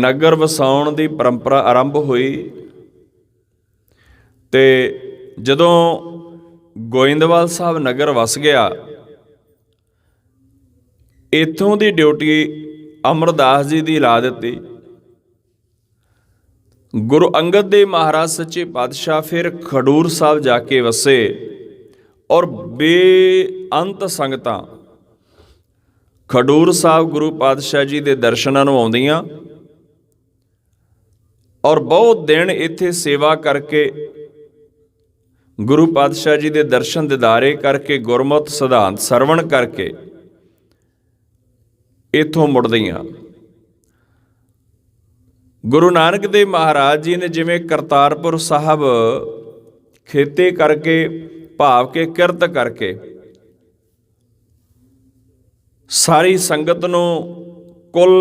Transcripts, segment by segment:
ਨਗਰ ਵਸਾਉਣ ਦੀ ਪਰੰਪਰਾ ਆਰੰਭ ਹੋਈ। ਤੇ ਜਦੋਂ ਗੋਇੰਦਵਾਲ ਸਾਹਿਬ ਨਗਰ ਵਸ ਗਿਆ, ਇੱਥੋਂ ਦੀ ਡਿਊਟੀ ਅਮਰਦਾਸ ਜੀ ਦੀ ਲਾ ਦਿੱਤੀ। ਗੁਰੂ ਅੰਗਦ ਦੇਵ ਮਹਾਰਾਜ ਸੱਚੇ ਪਾਤਸ਼ਾਹ ਫਿਰ ਖਡੂਰ ਸਾਹਿਬ ਜਾ ਕੇ ਵਸੇ, ਔਰ ਬੇਅੰਤ ਸੰਗਤਾਂ ਖਡੂਰ ਸਾਹਿਬ ਗੁਰੂ ਪਾਤਸ਼ਾਹ ਜੀ ਦੇ ਦਰਸ਼ਨਾਂ ਨੂੰ ਆਉਂਦੀਆਂ, ਔਰ ਬਹੁਤ ਦਿਨ ਇੱਥੇ ਸੇਵਾ ਕਰਕੇ, ਗੁਰੂ ਪਾਤਸ਼ਾਹ ਜੀ ਦੇ ਦਰਸ਼ਨ ਦਿਦਾਰੇ ਕਰਕੇ, ਗੁਰਮਤਿ ਸਿਧਾਂਤ ਸਰਵਣ ਕਰਕੇ ਇੱਥੋਂ ਮੁੜਦੀਆਂ। ਗੁਰੂ ਨਾਨਕ ਦੇਵ ਮਹਾਰਾਜ ਜੀ ਨੇ ਜਿਵੇਂ ਕਰਤਾਰਪੁਰ ਸਾਹਿਬ ਖੇਤੇ ਕਰਕੇ, ਭਾਵ ਕੇ ਕਿਰਤ ਕਰਕੇ ਸਾਰੀ ਸੰਗਤ ਨੂੰ, ਕੁੱਲ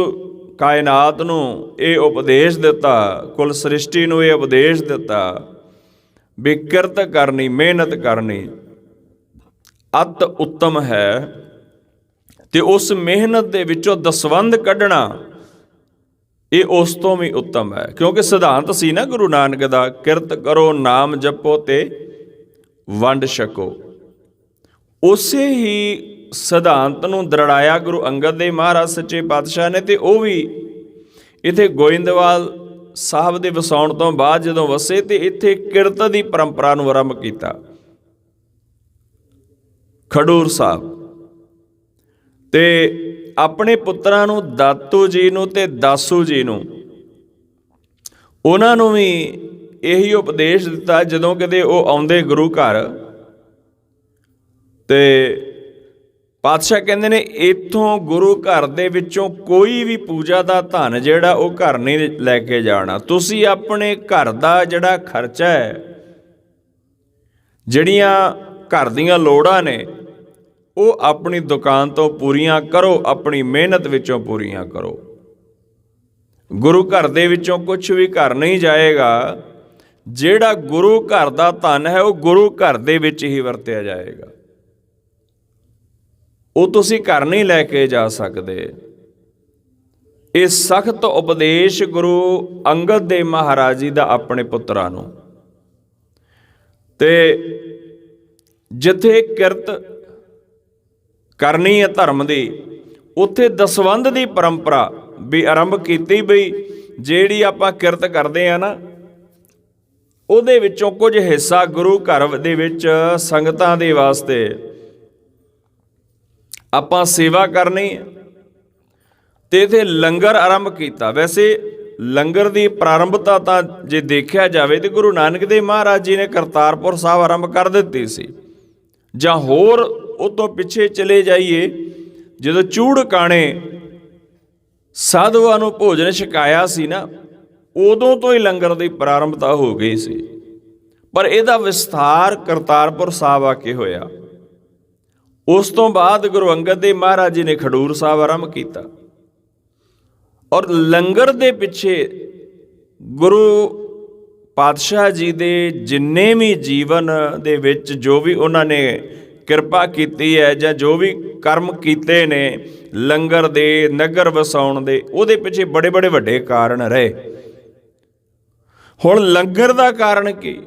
ਕਾਇਨਾਤ ਨੂੰ ਇਹ ਉਪਦੇਸ਼ ਦਿੱਤਾ, ਕੁੱਲ ਸ੍ਰਿਸ਼ਟੀ ਨੂੰ ਇਹ ਉਪਦੇਸ਼ ਦਿੱਤਾ ਵੀ ਕਿਰਤ ਕਰਨੀ, ਮਿਹਨਤ ਕਰਨੀ ਅਤ ਉੱਤਮ ਹੈ, ਤੇ ਉਸ ਮਿਹਨਤ ਦੇ ਵਿੱਚੋਂ ਦਸਵੰਧ ਕੱਢਣਾ ਇਹ ਉਸ ਤੋਂ ਵੀ ਉੱਤਮ ਹੈ। ਕਿਉਂਕਿ ਸਿਧਾਂਤ ਸੀ ਨਾ ਗੁਰੂ ਨਾਨਕ ਦਾ, ਕਿਰਤ ਕਰੋ, ਨਾਮ ਜਪੋ ਤੇ ਵੰਡ ਛਕੋ। ਉਸੇ ਹੀ ਸਿਧਾਂਤ ਨੂੰ ਦ੍ਰਿੜਾਇਆ ਗੁਰੂ ਅੰਗਦ ਦੇਵ ਮਹਾਰਾਜ ਸੱਚੇ ਪਾਤਸ਼ਾਹ ਨੇ, ਤੇ ਉਹ ਵੀ ਇੱਥੇ ਗੋਇੰਦਵਾਲ ਸਾਹਿਬ ਦੇ ਵਸਾਉਣ ਤੋਂ ਬਾਅਦ ਜਦੋਂ ਵਸੇ, ਤੇ ਇੱਥੇ ਕਿਰਤ ਦੀ ਪਰੰਪਰਾ ਨੂੰ ਆਰੰਭ ਕੀਤਾ ਖਡੂਰ ਸਾਹਿਬ। ਤੇ ਆਪਣੇ ਪੁੱਤਰਾਂ ਨੂੰ, ਦਾਤੂ ਜੀ ਨੂੰ ਤੇ ਦਾਸੂ ਜੀ ਨੂੰ, ਉਹਨਾਂ ਨੂੰ ਵੀ ਇਹੀ ਉਪਦੇਸ਼ ਦਿੱਤਾ। ਜਦੋਂ ਕਿਤੇ ਉਹ ਆਉਂਦੇ ਗੁਰੂ ਘਰ, ਤੇ ਪਾਤਸ਼ਾਹ ਕਹਿੰਦੇ ਨੇ ਇੱਥੋਂ ਗੁਰੂ ਘਰ ਦੇ ਵਿੱਚੋਂ ਕੋਈ ਵੀ ਪੂਜਾ ਦਾ ਧਨ ਜਿਹੜਾ ਉਹ ਘਰ ਨਹੀਂ ਲੈ ਕੇ ਜਾਣਾ। ਤੁਸੀਂ ਆਪਣੇ ਘਰ ਦਾ ਜਿਹੜਾ ਖਰਚਾ ਹੈ, ਜਿਹੜੀਆਂ ਘਰ ਦੀਆਂ ਲੋੜਾਂ ਨੇ, ਉਹ ਆਪਣੀ ਦੁਕਾਨ ਤੋਂ ਪੂਰੀਆਂ ਕਰੋ, ਆਪਣੀ ਮਿਹਨਤ ਵਿੱਚੋਂ ਪੂਰੀਆਂ ਕਰੋ। ਗੁਰੂ ਘਰ ਦੇ ਵਿੱਚੋਂ ਕੁਝ ਵੀ ਘਰ ਨਹੀਂ ਜਾਏਗਾ। ਜਿਹੜਾ ਗੁਰੂ ਘਰ ਦਾ ਧਨ ਹੈ ਉਹ ਗੁਰੂ ਘਰ ਦੇ ਵਿੱਚ ਹੀ ਵਰਤਿਆ ਜਾਏਗਾ, ਉਹ ਤੁਸੀਂ ਘਰ ਨਹੀਂ ਲੈ ਕੇ ਜਾ ਸਕਦੇ। ਇਹ ਸਖਤ ਉਪਦੇਸ਼ ਗੁਰੂ ਅੰਗਦ ਦੇਵ ਮਹਾਰਾਜ ਜੀ ਦਾ ਆਪਣੇ ਪੁੱਤਰਾਂ ਨੂੰ। ਤੇ ਜਿੱਥੇ ਕਿਰਤ ਕਰਨੀ ਹੈ ਧਰਮ ਦੀ, ਉੱਥੇ ਦਸਵੰਧ ਦੀ ਪਰੰਪਰਾ ਵੀ ਆਰੰਭ ਕੀਤੀ। ਬਈ ਜਿਹੜੀ ਆਪਾਂ ਕਿਰਤ ਕਰਦੇ ਆ ਨਾ, ਉਹਦੇ ਵਿੱਚੋਂ ਕੁਝ ਹਿੱਸਾ ਗੁਰੂ ਘਰ ਦੇ ਵਿੱਚ ਸੰਗਤਾਂ ਦੇ ਵਾਸਤੇ ਆਪਾਂ ਸੇਵਾ ਕਰਨੀ ਹੈ। ਤੇ ਇੱਥੇ ਲੰਗਰ ਆਰੰਭ ਕੀਤਾ। ਵੈਸੇ ਲੰਗਰ ਦੀ ਪ੍ਰਾਰੰਭਤਾ ਤਾਂ ਜੇ ਦੇਖਿਆ ਜਾਵੇ ਤੇ ਗੁਰੂ ਨਾਨਕ ਦੇਵ ਮਹਾਰਾਜ ਜੀ ਨੇ ਕਰਤਾਰਪੁਰ ਸਾਹਿਬ ਆਰੰਭ ਕਰ ਦਿੱਤੀ ਸੀ, ਜਾਂ ਹੋਰ ਉਹ ਤੋਂ ਪਿੱਛੇ ਚਲੇ ਜਾਈਏ, ਜਦੋਂ ਚੂੜਕਾਣੇ ਸਾਧੂਆਂ ਨੂੰ ਭੋਜਨ ਛਕਾਇਆ ਸੀ ਨਾ, ਉਦੋਂ ਤੋਂ ਹੀ ਲੰਗਰ ਦੀ ਪ੍ਰਾਰੰਭਤਾ ਹੋ ਗਈ ਸੀ। ਪਰ ਇਹਦਾ ਵਿਸਥਾਰ ਕਰਤਾਰਪੁਰ ਸਾਹਿਬ ਆ ਕੇ ਹੋਇਆ। ਉਸ ਤੋਂ ਬਾਅਦ ਗੁਰੂ ਅੰਗਦ ਦੇਵ ਮਹਾਰਾਜ ਜੀ ਨੇ ਖਡੂਰ ਸਾਹਿਬ ਆਰੰਭ ਕੀਤਾ, ਔਰ ਲੰਗਰ ਦੇ ਪਿੱਛੇ ਗੁਰੂ ਪਾਤਸ਼ਾਹ ਜੀ ਦੇ ਜਿੰਨੇ ਵੀ ਜੀਵਨ ਦੇ ਵਿੱਚ ਜੋ ਵੀ ਉਹਨਾਂ ਨੇ ਕਿਰਪਾ ਕੀਤੀ ਹੈ, ਜਾਂ ਜੋ ਵੀ ਕਰਮ ਕੀਤੇ ਨੇ ਲੰਗਰ ਦੇ, ਨਗਰ ਵਸਾਉਣ ਦੇ, ਉਹਦੇ ਪਿੱਛੇ ਬੜੇ ਬੜੇ ਵੱਡੇ ਕਾਰਨ ਰਹੇ। ਹੁਣ ਲੰਗਰ ਦਾ ਕਾਰਨ ਕੀ?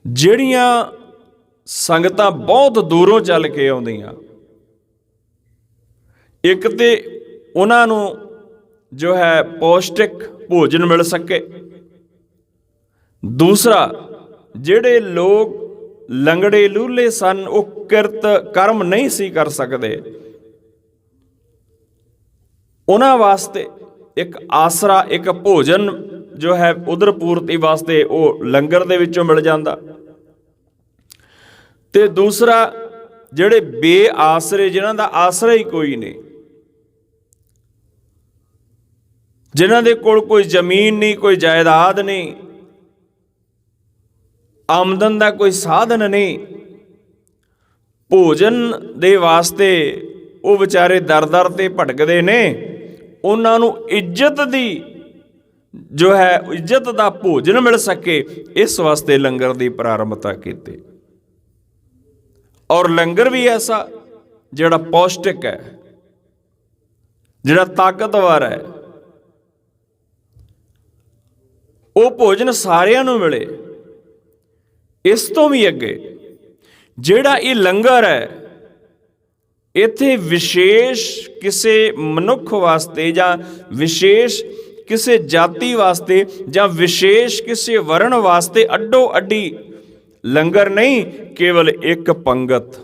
ਜਿਹੜੀਆਂ ਸੰਗਤਾਂ ਬਹੁਤ ਦੂਰੋਂ ਚੱਲ ਕੇ ਆਉਂਦੀਆਂ, ਇੱਕ ਤੇ ਉਹਨਾਂ ਨੂੰ ਜੋ ਹੈ ਪੌਸ਼ਟਿਕ ਭੋਜਨ ਮਿਲ ਸਕੇ, ਦੂਸਰਾ ਜਿਹੜੇ ਲੋਕ ਲੰਗੜੇ ਲੂਲੇ ਸਨ, ਉਹ ਕਿਰਤ ਕਰਮ ਨਹੀਂ ਸੀ ਕਰ ਸਕਦੇ, ਉਹਨਾਂ ਵਾਸਤੇ ਇੱਕ ਆਸਰਾ, ਇੱਕ ਭੋਜਨ ਜੋ ਹੈ ਉਦਰ ਪੂਰਤੀ ਵਾਸਤੇ ਉਹ ਲੰਗਰ ਦੇ ਵਿੱਚੋਂ ਮਿਲ ਜਾਂਦਾ। ਤੇ ਦੂਸਰਾ ਜਿਹੜੇ ਬੇਆਸਰੇ, ਜਿਨ੍ਹਾਂ ਦਾ ਆਸਰਾ ਹੀ ਕੋਈ ਨਹੀਂ, ਜਿਨ੍ਹਾਂ ਦੇ ਕੋਲ ਕੋਈ ਜ਼ਮੀਨ ਨਹੀਂ, ਕੋਈ ਜਾਇਦਾਦ ਨਹੀਂ, ਆਮਦਨ ਦਾ ਕੋਈ ਸਾਧਨ ਨਹੀਂ, ਭੋਜਨ ਦੇ ਵਾਸਤੇ ਉਹ ਵਿਚਾਰੇ ਦਰ ਦਰ ਤੇ ਭਟਕਦੇ ਨੇ। ਉਹਨਾਂ ਨੂੰ ਇੱਜ਼ਤ ਦੀ ਜੋ ਹੈ, ਇੱਜ਼ਤ ਦਾ ਭੋਜਨ ਮਿਲ ਸਕੇ, ਇਸ ਵਾਸਤੇ ਲੰਗਰ ਦੀ ਪ੍ਰਾਰੰਭਤਾ ਕੀਤੀ। ਔਰ ਲੰਗਰ ਵੀ ਐਸਾ ਜਿਹੜਾ ਪੌਸ਼ਟਿਕ ਹੈ, ਜਿਹੜਾ ਤਾਕਤਵਰ ਹੈ, ਉਹ ਭੋਜਨ ਸਾਰਿਆਂ ਨੂੰ ਮਿਲੇ। ਇਸ ਤੋਂ ਵੀ ਅੱਗੇ ਜਿਹੜਾ ਇਹ ਲੰਗਰ ਹੈ, ਇੱਥੇ ਵਿਸ਼ੇਸ਼ ਕਿਸੇ ਮਨੁੱਖ ਵਾਸਤੇ ਜਾਂ ਵਿਸ਼ੇਸ਼ ਕਿਸੇ ਜਾਤੀ ਵਾਸਤੇ ਜਾਂ ਵਿਸ਼ੇਸ਼ ਕਿਸੇ ਵਰਣ ਵਾਸਤੇ ਅੱਡੋ ਅੱਡੀ ਲੰਗਰ ਨਹੀਂ, ਕੇਵਲ ਇੱਕ ਪੰਗਤ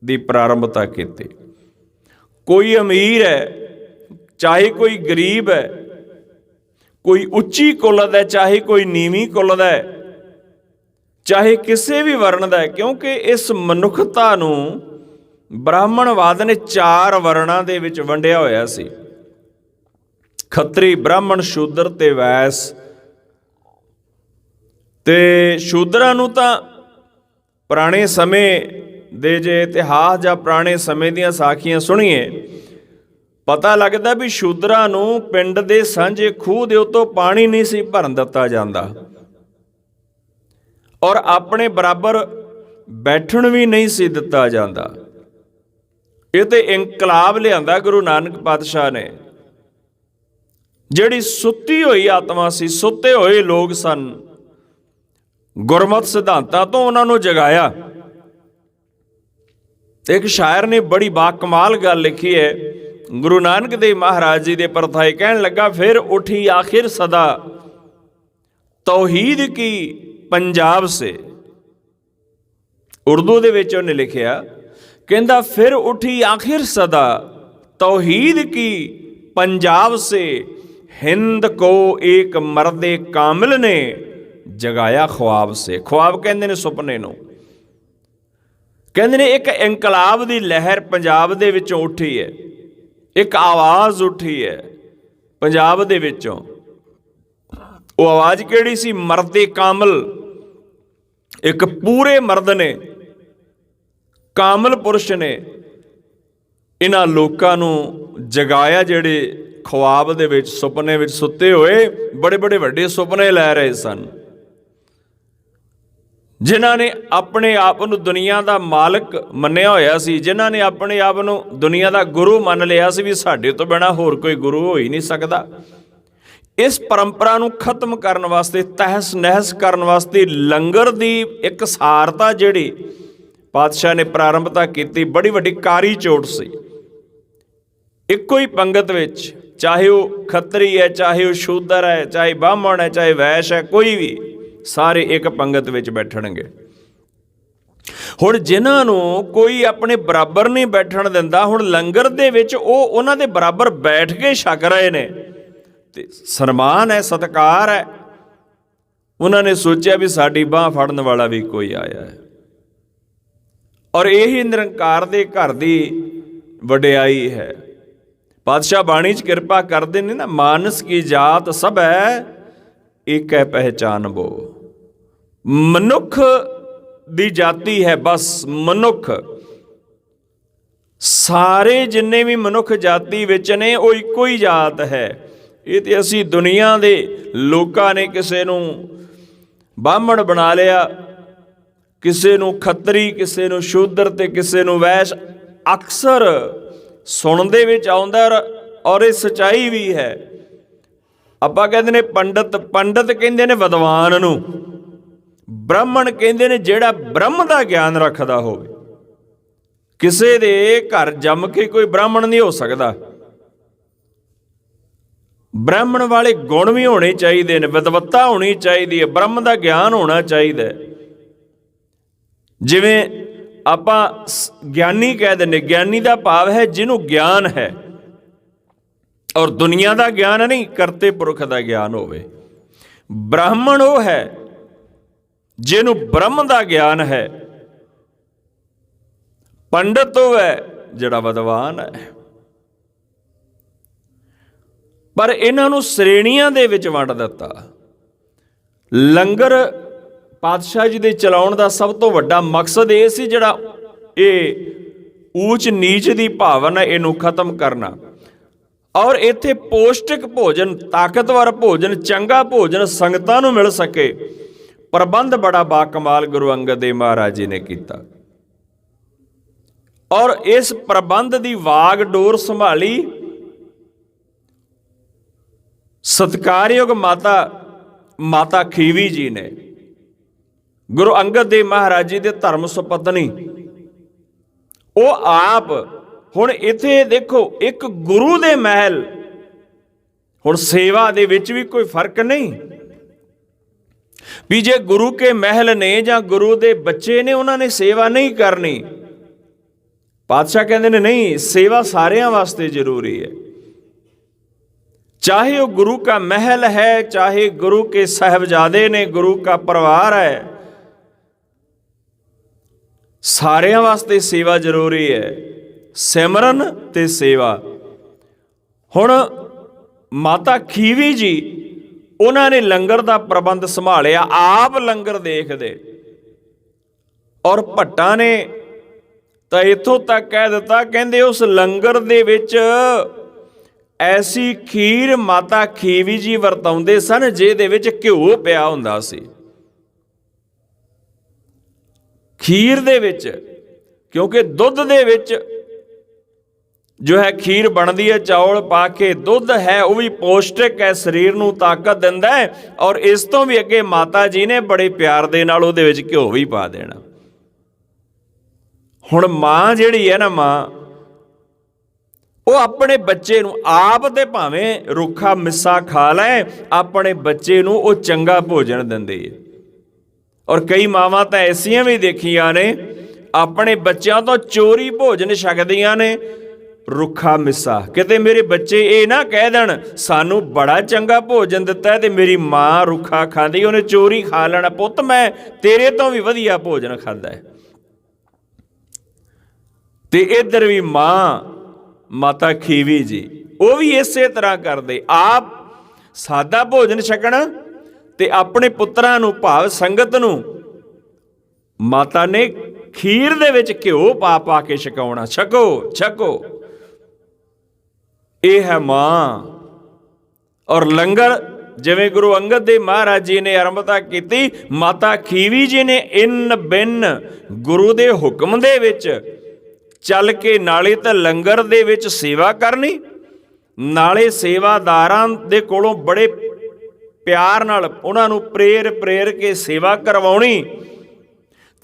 ਦੀ ਪ੍ਰਾਰੰਭਤਾ ਕੀਤੀ। ਕੋਈ ਅਮੀਰ ਹੈ, ਚਾਹੇ ਕੋਈ ਗਰੀਬ ਹੈ, ਕੋਈ ਉੱਚੀ ਕੁਲ ਦਾ, ਚਾਹੇ ਕੋਈ ਨੀਵੀਂ ਕੁਲ ਦਾ, ਚਾਹੇ ਕਿਸੇ ਵੀ ਵਰਣ ਦਾ ਹੈ, ਕਿਉਂਕਿ ਇਸ ਮਨੁੱਖਤਾ ਨੂੰ ਬ੍ਰਾਹਮਣਵਾਦ ਨੇ 4 ਵਰਣਾਂ ਦੇ ਵਿੱਚ ਵੰਡਿਆ ਹੋਇਆ ਸੀ। ਖੱਤਰੀ, ਬ੍ਰਾਹਮਣ, ਸ਼ੂਦਰ ਤੇ ਵੈਸ। ਤੇ ਸ਼ੂਦਰਾਂ ਨੂੰ ਤਾਂ ਪੁਰਾਣੇ ਸਮੇਂ ਦੇ ਜੇ ਇਤਿਹਾਸ ਜਾਂ ਪੁਰਾਣੇ ਸਮੇਂ ਦੀਆਂ ਸਾਖੀਆਂ ਸੁਣੀਏ, ਪਤਾ ਲੱਗਦਾ ਵੀ ਸ਼ੂਦਰਾਂ ਨੂੰ ਪਿੰਡ ਦੇ ਸਾਂਝੇ ਖੂਹ ਦੇ ਉੱਤੋਂ ਪਾਣੀ ਨਹੀਂ ਸੀ ਭਰਨ ਦਿੱਤਾ ਜਾਂਦਾ, ਔਰ ਆਪਣੇ ਬਰਾਬਰ ਬੈਠਣ ਵੀ ਨਹੀਂ ਸੀ ਦਿੱਤਾ ਜਾਂਦਾ। ਇਹ ਤੇ ਇਨਕਲਾਬ ਲਿਆਂਦਾ ਗੁਰੂ ਨਾਨਕ ਪਾਤਸ਼ਾਹ ਨੇ। ਜਿਹੜੀ ਸੁੱਤੀ ਹੋਈ ਆਤਮਾ ਸੀ, ਸੁੱਤੇ ਹੋਏ ਲੋਕ ਸਨ, ਗੁਰਮਤਿ ਸਿਧਾਂਤਾਂ ਤੋਂ ਉਹਨਾਂ ਨੂੰ ਜਗਾਇਆ। ਇੱਕ ਸ਼ਾਇਰ ਨੇ ਬੜੀ ਬਾਕਮਾਲ ਗੱਲ ਲਿਖੀ ਹੈ। ਗੁਰੂ ਨਾਨਕ ਦੇਵ ਮਹਾਰਾਜ ਜੀ ਦੇ ਪਰਥਾਏ ਕਹਿਣ ਲੱਗਾ, ਫਿਰ ਉਠੀ ਆਖਿਰ ਸਦਾ ਤੌਹੀਦ ਕੀ ਪੰਜਾਬ ਸੇ। ਉਰਦੂ ਦੇ ਵਿੱਚ ਉਹਨੇ ਲਿਖਿਆ, ਕਹਿੰਦਾ ਫਿਰ ਉਠੀ ਆਖਿਰ ਸਦਾ ਤੌਹੀਦ ਕੀ ਪੰਜਾਬ ਸੇ, ਹਿੰਦ ਕੋ ਏਕ ਮਰਦੇ ਕਾਮਿਲ ਨੇ ਜਗਾਇਆ ख्वाब ਸੇ। ख्वाब ਕਹਿੰਦੇ ਨੇ ਸੁਪਨੇ ਨੂੰ। ਕਹਿੰਦੇ ਨੇ ਇੱਕ ਇਨਕਲਾਬ ਦੀ ਲਹਿਰ ਪੰਜਾਬ ਦੇ ਵਿੱਚੋਂ ਉੱਠੀ ਹੈ, ਇੱਕ ਆਵਾਜ਼ ਉੱਠੀ ਹੈ ਪੰਜਾਬ ਦੇ ਵਿੱਚੋਂ। ਉਹ ਆਵਾਜ਼ ਕਿਹੜੀ ਸੀ? ਮਰਦੇ ਕਾਮਿਲ। ਇੱਕ ਪੂਰੇ ਮਰਦ ਨੇ, ਕਾਮਿਲ ਪੁਰਸ਼ ਨੇ ਇਹਨਾਂ ਲੋਕਾਂ ਨੂੰ ਜਗਾਇਆ, ਜਿਹੜੇ ख्वाब ਦੇ ਵਿੱਚ, ਸੁਪਨੇ ਵਿੱਚ ਸੁੱਤੇ ਹੋਏ ਬੜੇ ਬੜੇ ਵੱਡੇ ਸੁਪਨੇ ਲੈ ਰਹੇ ਸਨ, ਜਿਨ੍ਹਾਂ ਨੇ ਆਪਣੇ ਆਪ ਨੂੰ ਦੁਨੀਆ ਦਾ ਮਾਲਕ ਮੰਨਿਆ ਹੋਇਆ ਸੀ, ਜਿਨ੍ਹਾਂ ਨੇ ਆਪਣੇ ਆਪ ਨੂੰ ਦੁਨੀਆ ਦਾ ਗੁਰੂ ਮੰਨ ਲਿਆ ਸੀ ਵੀ ਸਾਡੇ ਤੋਂ ਬਿਨਾਂ ਹੋਰ ਕੋਈ ਗੁਰੂ ਹੋ ਹੀ ਨਹੀਂ ਸਕਦਾ। ਇਸ ਪਰੰਪਰਾ ਨੂੰ ਖਤਮ ਕਰਨ ਵਾਸਤੇ, ਤਹਿਸ ਨਹਿਸ ਕਰਨ ਵਾਸਤੇ ਲੰਗਰ ਦੀ ਇੱਕ ਸਾਰਤਾ ਜਿਹੜੀ ਪਾਤਸ਼ਾਹ ਨੇ ਪ੍ਰਾਰੰਭਤਾ ਕੀਤੀ, ਬੜੀ ਵੱਡੀ ਕਾਰੀ ਚੋਟ ਸੀ। ਇੱਕੋ ਹੀ ਪੰਗਤ ਵਿੱਚ, ਚਾਹੇ ਉਹ ਖੱਤਰੀ ਹੈ, ਚਾਹੇ ਉਹ ਸ਼ੂਦਰ ਹੈ, ਚਾਹੇ ਬਾਹਮਣ ਹੈ, ਚਾਹੇ ਵੈਸ਼ ਹੈ, ਕੋਈ ਵੀ, ਸਾਰੇ ਇੱਕ ਪੰਗਤ ਵਿੱਚ ਬੈਠਣਗੇ। ਹੁਣ ਜਿਨ੍ਹਾਂ ਨੂੰ ਕੋਈ ਆਪਣੇ ਬਰਾਬਰ ਨਹੀਂ ਬੈਠਣ ਦਿੰਦਾ, ਹੁਣ ਲੰਗਰ ਦੇ ਵਿੱਚ ਉਹ ਉਹਨਾਂ ਦੇ ਬਰਾਬਰ ਬੈਠ ਕੇ ਛਕ ਰਹੇ ਨੇ, ਤੇ ਸਨਮਾਨ ਹੈ, ਸਤਿਕਾਰ ਹੈ। ਉਹਨਾਂ ਨੇ ਸੋਚਿਆ ਵੀ ਸਾਡੀ ਬਾਂਹ ਫੜਨ ਵਾਲਾ ਵੀ ਕੋਈ ਆਇਆ ਹੈ, ਔਰ ਇਹੀ ਨਿਰੰਕਾਰ ਦੇ ਘਰ ਦੀ ਵਡਿਆਈ ਹੈ। ਪਾਤਸ਼ਾਹ ਬਾਣੀ 'ਚ ਕਿਰਪਾ ਕਰਦੇ ਨੇ ਨਾ, ਮਾਨਸ ਕੀ ਜਾਤ ਸਭ ਹੈ ਇੱਕ ਹੈ ਪਹਿਚਾਨ ਬੋ। ਮਨੁੱਖ ਦੀ ਜਾਤੀ ਹੈ, ਬਸ ਮਨੁੱਖ। ਸਾਰੇ ਜਿੰਨੇ ਵੀ ਮਨੁੱਖ ਜਾਤੀ ਵਿੱਚ ਨੇ ਉਹ ਇੱਕੋ ਹੀ ਜਾਤ ਹੈ। ਇਹ ਤੇ ਅਸੀਂ ਦੁਨੀਆ ਦੇ ਲੋਕਾਂ ਨੇ ਕਿਸੇ ਨੂੰ ਬਾਹਮਣ ਬਣਾ ਲਿਆ, ਕਿਸੇ ਨੂੰ ਖੱਤਰੀ, ਕਿਸੇ ਨੂੰ ਸ਼ੂਦਰ ਤੇ ਕਿਸੇ ਨੂੰ ਵੈਸ਼। ਅਕਸਰ ਸੁਣਨ ਦੇ ਵਿੱਚ ਆਉਂਦਾ, ਔਰ ਇਹ ਸੱਚਾਈ ਵੀ ਹੈ। ਆਪਾਂ ਕਹਿੰਦੇ ਨੇ ਪੰਡਤ, ਪੰਡਤ ਕਹਿੰਦੇ ਨੇ ਵਿਦਵਾਨ ਨੂੰ, ਬ੍ਰਾਹਮਣ ਕਹਿੰਦੇ ਨੇ ਜਿਹੜਾ ਬ੍ਰਹਮ ਦਾ ਗਿਆਨ ਰੱਖਦਾ ਹੋਵੇ। ਕਿਸੇ ਦੇ ਘਰ ਜੰਮ ਕੇ ਕੋਈ ਬ੍ਰਾਹਮਣ ਨਹੀਂ ਹੋ ਸਕਦਾ। ਬ੍ਰਾਹਮਣ ਵਾਲੇ ਗੁਣ ਵੀ ਹੋਣੇ ਚਾਹੀਦੇ ਨੇ, ਵਿਦਵਤਾ ਹੋਣੀ ਚਾਹੀਦੀ ਹੈ, ਬ੍ਰਹਮ ਦਾ ਗਿਆਨ ਹੋਣਾ ਚਾਹੀਦਾ। ਜਿਵੇਂ ਆਪਾਂ ਗਿਆਨੀ ਕਹਿ ਦਿੰਦੇ, ਗਿਆਨੀ ਦਾ ਭਾਵ ਹੈ ਜਿਹਨੂੰ ਗਿਆਨ ਹੈ, ਔਰ ਦੁਨੀਆ ਦਾ ਗਿਆਨ ਨਹੀਂ, ਕਰਤੇ ਪੁਰਖ ਦਾ ਗਿਆਨ ਹੋਵੇ। ਬ੍ਰਾਹਮਣ ਉਹ ਹੈ ਜਿਹਨੂੰ ਬ੍ਰਹਮ ਦਾ ਗਿਆਨ ਹੈ। ਪੰਡਤ ਉਹ ਹੈ ਜਿਹੜਾ ਵਿਦਵਾਨ ਹੈ। ਪਰ ਇਹਨਾਂ ਨੂੰ ਸ਼੍ਰੇਣੀਆਂ ਦੇ ਵਿੱਚ ਵੰਡ ਦਿੱਤਾ। ਲੰਗਰ ਪਾਤਸ਼ਾਹ ਜੀ ਦੇ ਚਲਾਉਣ ਦਾ ਸਭ ਤੋਂ ਵੱਡਾ ਮਕਸਦ ਇਹ ਸੀ, ਜਿਹੜਾ ਇਹ ਊਚ ਨੀਚ ਦੀ ਭਾਵਨਾ, ਇਹਨੂੰ ਖਤਮ ਕਰਨਾ। ਔਰ ਇੱਥੇ ਪੌਸ਼ਟਿਕ ਭੋਜਨ, ਤਾਕਤਵਰ ਭੋਜਨ, ਚੰਗਾ ਭੋਜਨ ਸੰਗਤਾਂ ਨੂੰ ਮਿਲ ਸਕੇ, ਪ੍ਰਬੰਧ ਬੜਾ ਬਾਕਮਾਲ ਗੁਰੂ ਅੰਗਦ ਦੇਵ ਮਹਾਰਾਜ ਜੀ ਨੇ ਕੀਤਾ। ਔਰ ਇਸ ਪ੍ਰਬੰਧ ਦੀ ਵਾਗ ਡੋਰ ਸੰਭਾਲੀ ਸਤਿਕਾਰਯੋਗ ਮਾਤਾ ਮਾਤਾ ਖੀਵੀ ਜੀ ਨੇ, ਗੁਰੂ ਅੰਗਦ ਦੇਵ ਮਹਾਰਾਜ ਜੀ ਦੇ ਧਰਮ ਸੁਪਤਨੀ, ਉਹ ਆਪ ਹੁਣ ਇੱਥੇ ਦੇਖੋ ਇੱਕ ਗੁਰੂ ਦੇ ਮਹਿਲ, ਹੁਣ ਸੇਵਾ ਦੇ ਵਿੱਚ ਵੀ ਕੋਈ ਫਰਕ ਨਹੀਂ ਵੀ ਜੇ ਗੁਰੂ ਕੇ ਮਹਿਲ ਨੇ ਜਾਂ ਗੁਰੂ ਦੇ ਬੱਚੇ ਨੇ ਉਹਨਾਂ ਨੇ ਸੇਵਾ ਨਹੀਂ ਕਰਨੀ। ਪਾਤਸ਼ਾਹ ਕਹਿੰਦੇ ਨੇ ਨਹੀਂ, ਸੇਵਾ ਸਾਰਿਆਂ ਵਾਸਤੇ ਜ਼ਰੂਰੀ ਹੈ, चाहे वो गुरु का महल है, चाहे गुरु के साहबजादे ने, गुरु का परिवार है, सारिਆਂ वास्ते सेवा जरूरी है, सिमरन ते सेवा। हुण माता खीवी जी उन्होंने लंगर का प्रबंध संभालिया, आप लंगर देखदे, और भट्टां ने तो इत्थों तक कह दिता, कहंदे उस लंगर दे विच ऐसी खीर माता खीवी जी वरताउंदे सन जिहदे विच घिओ पिया हुंदा सी। खीर दे विच, क्योंकि दुध दे विच जो है खीर बनदी है, चौल पा के, दुध है वो भी पौष्टिक है, शरीर नूं ताकत दिंदा है, और इस तों भी अगे माता जी ने बड़े प्यार दे नाल उहदे विच घिओ भी पा देना। हुण मां जिहड़ी है ना, मां ਉਹ ਆਪਣੇ ਬੱਚੇ ਨੂੰ ਆਪ ਤੇ ਭਾਵੇਂ ਰੁੱਖਾ ਮਿੱਸਾ ਖਾ ਲੈ, ਆਪਣੇ ਬੱਚੇ ਨੂੰ ਉਹ ਚੰਗਾ ਭੋਜਨ ਦਿੰਦੀ ਹੈ। ਔਰ ਕਈ ਮਾਵਾਂ ਤਾਂ ਐਸੀਆਂ ਵੀ ਦੇਖੀਆਂ ਨੇ ਆਪਣੇ ਬੱਚਿਆਂ ਤੋਂ ਚੋਰੀ ਭੋਜਨ ਛਕਦੀਆਂ ਨੇ, ਰੁੱਖਾ ਮਿੱਸਾ, ਕਿਤੇ ਮੇਰੇ ਬੱਚੇ ਇਹ ਨਾ ਕਹਿ ਦੇਣ ਸਾਨੂੰ ਬੜਾ ਚੰਗਾ ਭੋਜਨ ਦਿੱਤਾ ਤੇ ਮੇਰੀ ਮਾਂ ਰੁੱਖਾ ਖਾਂਦੀ, ਉਹਨੇ ਚੋਰੀ ਖਾ ਲੈਣਾ। ਪੁੱਤ ਮੈਂ ਤੇਰੇ ਤੋਂ ਵੀ ਵਧੀਆ ਭੋਜਨ ਖਾਂਦਾ ਹੈ। ਤੇ ਇੱਧਰ ਵੀ ਮਾਂ माता खीवी जी वो भी इसे तरह करते, आप सादा भोजन छकना ते अपने पुत्रां नूं भाव संगत नूं माता ने खीर दे विच घिओ पा पा के छकाउणा, छको छको। ये है मां। और लंगर जिवें गुरु अंगद देव महाराज जी ने आरंभता की, माता खीवी जी ने इन बिन गुरु दे हुक्म दे विच चल के नाले तो लंगर दे विच सेवा करनी, नाले सेवादारां दे कोलों बड़े प्यार नाल उन्हां नूं प्रेर प्रेर के सेवा करवाउणी,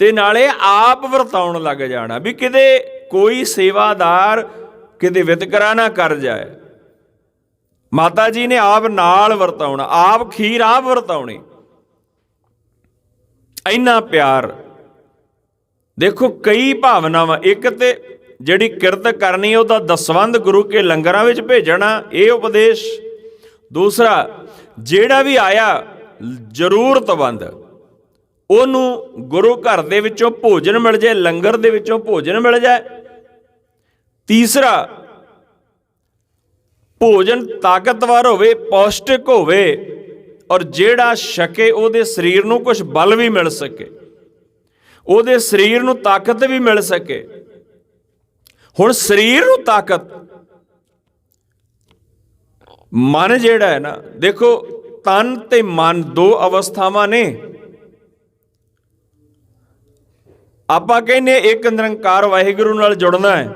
ते नाले आप वरताउण लग जाना भी किते कोई सेवादार किते वितकरा ना कर जाए। माता जी ने आप नाल वरताउणा, आप खीर आप वरताउणी। इन्ना प्यार देखो, कई भावनावां, एक ते जिहड़ी किरत करनी उहदा दसवंध गुरु के लंगरां विच भेजना, ये उपदेश। दूसरा, जिहड़ा भी आया जरूरतमंद उहनूं गुरु घर दे विचों भोजन मिल जाए, लंगर दे विचों भोजन मिल जाए। तीसरा, भोजन ताकतवर होवे, पौष्टिक होवे, और जिहड़ा छके उहदे शरीर नूं कुछ बल भी मिल सके, ਉਹਦੇ ਸਰੀਰ ਨੂੰ ਤਾਕਤ ਵੀ ਮਿਲ ਸਕੇ। ਹੁਣ ਸਰੀਰ ਨੂੰ ਤਾਕਤ, ਮਨ ਜਿਹੜਾ ਹੈ ਨਾ, ਦੇਖੋ ਤਨ ਤੇ ਮਨ ਦੋ ਅਵਸਥਾਵਾਂ ਨੇ। ਆਪਾਂ ਕਹਿੰਦੇ ਇੱਕ ਨਿਰੰਕਾਰ ਵਾਹਿਗੁਰੂ ਨਾਲ ਜੁੜਨਾ ਹੈ।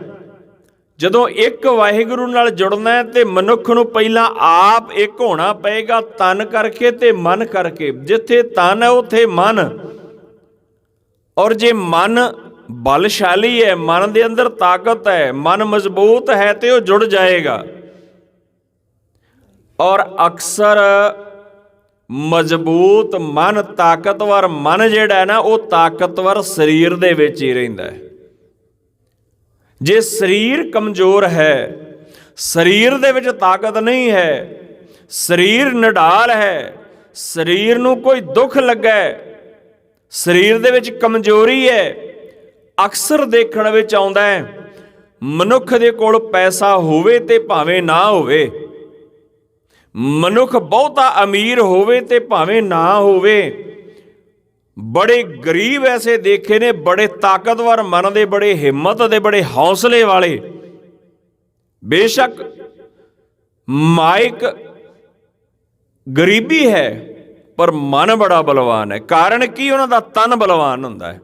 ਜਦੋਂ ਇੱਕ ਵਾਹਿਗੁਰੂ ਨਾਲ ਜੁੜਨਾ ਹੈ ਤੇ ਮਨੁੱਖ ਨੂੰ ਪਹਿਲਾਂ ਆਪ ਇੱਕ ਹੋਣਾ ਪਏਗਾ, ਤਨ ਕਰਕੇ ਤੇ ਮਨ ਕਰਕੇ। ਜਿੱਥੇ ਤਨ ਹੈ ਉੱਥੇ ਮਨ। और जे मन बलशाली है, मन के अंदर ताकत है, मन मजबूत है, तो वह जुड़ जाएगा। और अक्सर मजबूत मन, ताकतवर मन जिहड़ा है ना, वो ताकतवर शरीर दे विच ही रहिंदा है। जे शरीर कमजोर है, शरीर दे विच ताकत नहीं है, शरीर निढाल है, शरीर नूं कोई दुख लगा है, शरीर दे विच कमजोरी है, अक्सर देखण विच आउंदा है मनुख दे कोल पैसा होवे ते भावें ना होवे, मनुख बहुता अमीर होवे ते भावें ना होवे, बड़े गरीब ऐसे देखे ने बड़े ताकतवर मन दे, बड़े हिम्मत दे, बड़े हौसले वाले। बेशक माइक गरीबी है पर मन बड़ा बलवान है। कारण की? उन्हां दा तन बलवान हुंदा है।